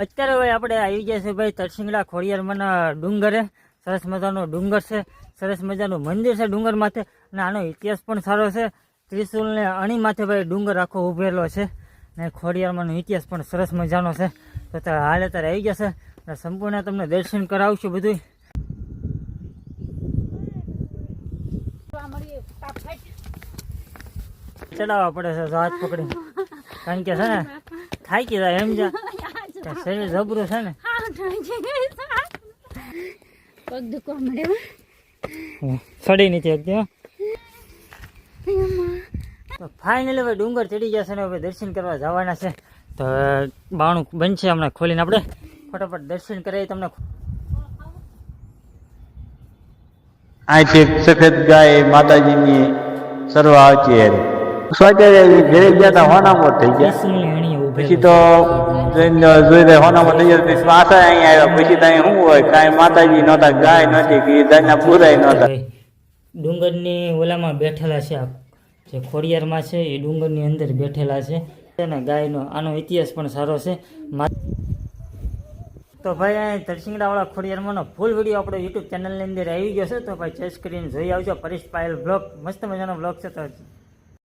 અત્યારે ભાઈ આપણે આવી ગયા છે ભાઈ તરસિંગડા ખોડિયારમાંના ડુંગરે. સરસ મજાનો ડુંગર છે, સરસ મજાનું મંદિર છે ડુંગર માથે, અને આનો ઇતિહાસ પણ સારો છે. ત્રિશુલ ને અણી માથે ભાઈ ડુંગર આખો ઉભેલો છે, ને ખોડિયારમાંનો ઇતિહાસ પણ સરસ મજાનો છે. તો ત્યારે હાલ અત્યારે આવી ગયા છે, સંપૂર્ણ તમને દર્શન કરાવશું બધું. ચડાવવા પડે છે હાથ પકડી, કારણ કે છે ને થાકી જાય એમ જા શરીર જબરું છે ને. પગ દુખવા મળે સડી નથી એકદમ. તો ફાઇનલી હવે ડુંગર ચડી ગયા છે ને હવે દર્શન કરવા જવાના છે. તો બાણું બનશે હમણાં ખોલીને આપણે ફટાફટ દર્શન કરાવી તમને. અહીંથી સફેદ ગાય માતાજીની સરવા આવતી હતી. સ્વાચાર્ય ઘરે ગયા હતા હોનામોટ થઈ ગયા. ત્રિશુલની અણી પછી ઉભેલો તો જોઈ હોનામોટ થઈ ગયા. પાછા અહીંયા આવ્યા. પછી ત્યાં શું હોય, કાંઈ માતાજી નહોતા, ગાય નહોતી, કે ગાયના પૂરાય નહોતા. ડુંગરની ઓલામાં બેઠેલા છે, જે ખોડિયારમાં છે એ ડુંગરની અંદર બેઠેલા છે. અને ગાયનો આનો ઇતિહાસ પણ સારો છે. તો ભાઈ અહીં તરસિંગડાવાળા ખોડિયારમાંનો ફૂલ વિડીયો આપણો યુટ્યુબ ચેનલની અંદર આવી ગયો છે. તો ભાઈ ચેસ કરીને જોઈ આવજો. પરેશ પાયલ બ્લોગ, મસ્ત મજાનો બ્લોગ છે. તો